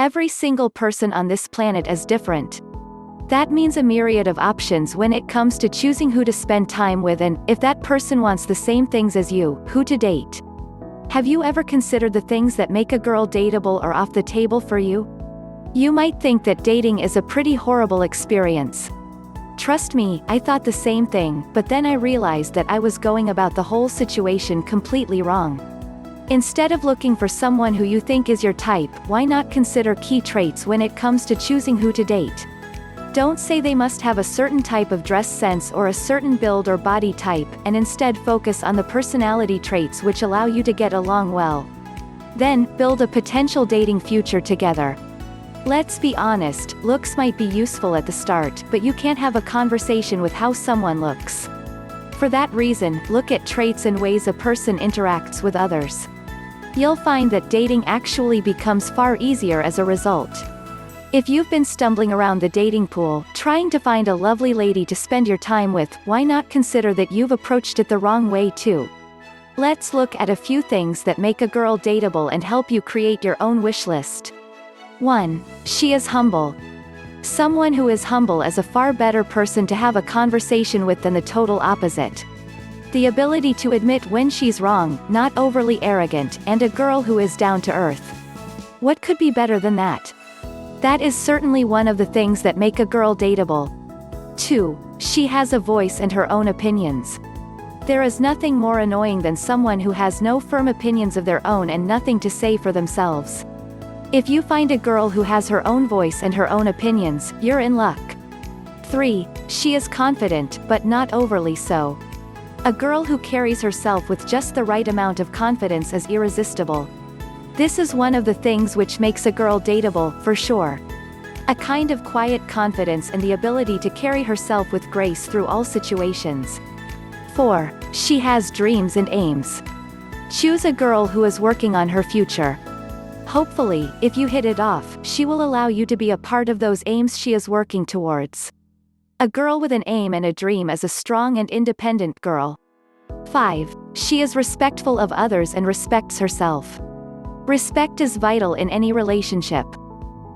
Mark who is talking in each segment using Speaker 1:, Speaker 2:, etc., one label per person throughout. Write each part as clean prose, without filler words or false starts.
Speaker 1: Every single person on this planet is different. That means a myriad of options when it comes to choosing who to spend time with and, if that person wants the same things as you, who to date. Have you ever considered the things that make a girl dateable or off the table for you? You might think that dating is a pretty horrible experience. Trust me, I thought the same thing, but then I realized that I was going about the whole situation completely wrong. Instead of looking for someone who you think is your type, why not consider key traits when it comes to choosing who to date? Don't say they must have a certain type of dress sense or a certain build or body type, and instead focus on the personality traits which allow you to get along well. Then, build a potential dating future together. Let's be honest, looks might be useful at the start, but you can't have a conversation with how someone looks. For that reason, look at traits and ways a person interacts with others. You'll find that dating actually becomes far easier as a result. If you've been stumbling around the dating pool, trying to find a lovely lady to spend your time with, why not consider that you've approached it the wrong way too? Let's look at a few things that make a girl dateable and help you create your own wish list. 1. She is humble. Someone who is humble is a far better person to have a conversation with than the total opposite. The ability to admit when she's wrong, not overly arrogant, and a girl who is down to earth. What could be better than that? That is certainly one of the things that make a girl dateable. 2. She has a voice and her own opinions. There is nothing more annoying than someone who has no firm opinions of their own and nothing to say for themselves. If you find a girl who has her own voice and her own opinions, you're in luck. 3. She is confident, but not overly so. A girl who carries herself with just the right amount of confidence is irresistible. This is one of the things which makes a girl dateable, for sure. A kind of quiet confidence and the ability to carry herself with grace through all situations. 4. She has dreams and aims. Choose a girl who is working on her future. Hopefully, if you hit it off, she will allow you to be a part of those aims she is working towards. A girl with an aim and a dream is a strong and independent girl. 5. She is respectful of others and respects herself. Respect is vital in any relationship.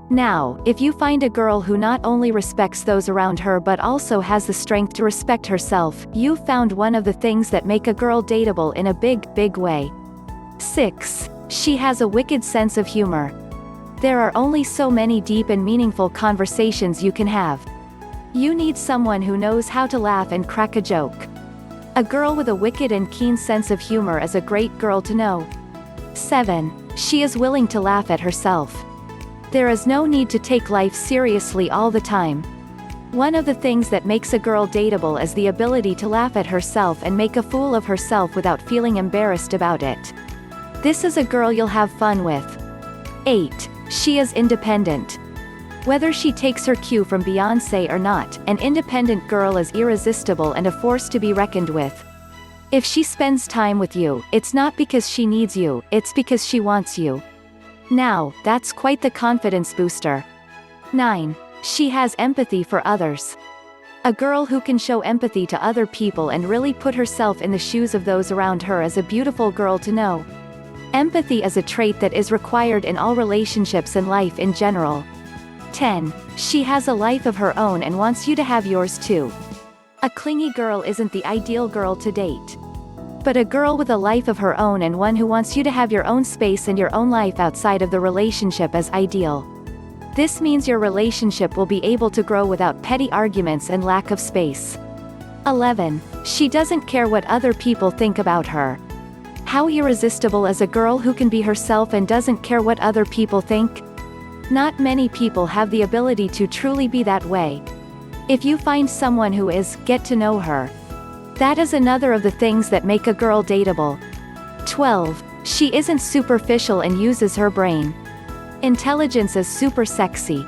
Speaker 1: Now, if you find a girl who not only respects those around her but also has the strength to respect herself, you've found one of the things that make a girl dateable in a big way. 6. She has a wicked sense of humor. There are only so many deep and meaningful conversations you can have. You need someone who knows how to laugh and crack a joke. A girl with a wicked and keen sense of humor is a great girl to know. 7. She is willing to laugh at herself. There is no need to take life seriously all the time. One of the things that makes a girl dateable is the ability to laugh at herself and make a fool of herself without feeling embarrassed about it. This is a girl you'll have fun with. 8. She is independent. Whether she takes her cue from Beyoncé or not, an independent girl is irresistible and a force to be reckoned with. If she spends time with you, it's not because she needs you, it's because she wants you. Now, that's quite the confidence booster. 9. She has empathy for others. A girl who can show empathy to other people and really put herself in the shoes of those around her is a beautiful girl to know. Empathy is a trait that is required in all relationships and life in general. 10. She has a life of her own and wants you to have yours too. A clingy girl isn't the ideal girl to date. But a girl with a life of her own and one who wants you to have your own space and your own life outside of the relationship is ideal. This means your relationship will be able to grow without petty arguments and lack of space. 11. She doesn't care what other people think about her. How irresistible is a girl who can be herself and doesn't care what other people think? Not many people have the ability to truly be that way. If you find someone who is, get to know her. That is another of the things that make a girl dateable. 12. She isn't superficial and uses her brain. Intelligence is super sexy.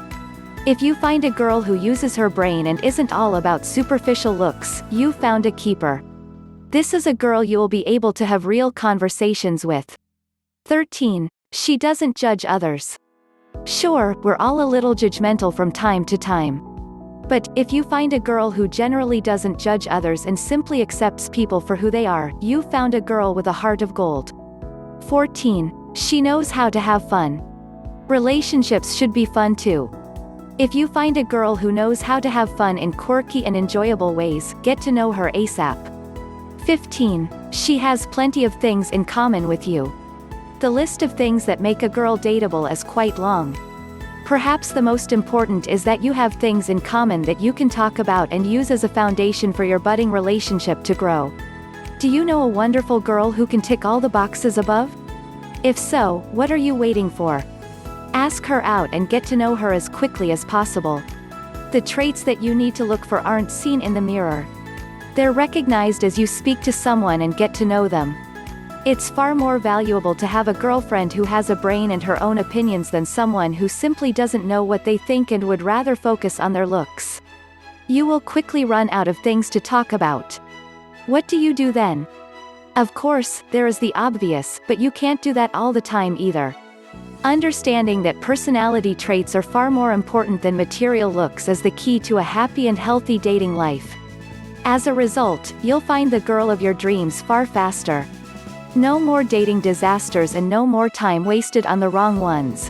Speaker 1: If you find a girl who uses her brain and isn't all about superficial looks, you've found a keeper. This is a girl you will be able to have real conversations with. 13. She doesn't judge others. Sure, we're all a little judgmental from time to time. But, if you find a girl who generally doesn't judge others and simply accepts people for who they are, you've found a girl with a heart of gold. 14. She knows how to have fun. Relationships should be fun too. If you find a girl who knows how to have fun in quirky and enjoyable ways, get to know her ASAP. 15. She has plenty of things in common with you. The list of things that make a girl dateable is quite long. Perhaps the most important is that you have things in common that you can talk about and use as a foundation for your budding relationship to grow. Do you know a wonderful girl who can tick all the boxes above? If so, what are you waiting for? Ask her out and get to know her as quickly as possible. The traits that you need to look for aren't seen in the mirror. They're recognized as you speak to someone and get to know them. It's far more valuable to have a girlfriend who has a brain and her own opinions than someone who simply doesn't know what they think and would rather focus on their looks. You will quickly run out of things to talk about. What do you do then? Of course, there is the obvious, but you can't do that all the time either. Understanding that personality traits are far more important than material looks is the key to a happy and healthy dating life. As a result, you'll find the girl of your dreams far faster. No more dating disasters and no more time wasted on the wrong ones.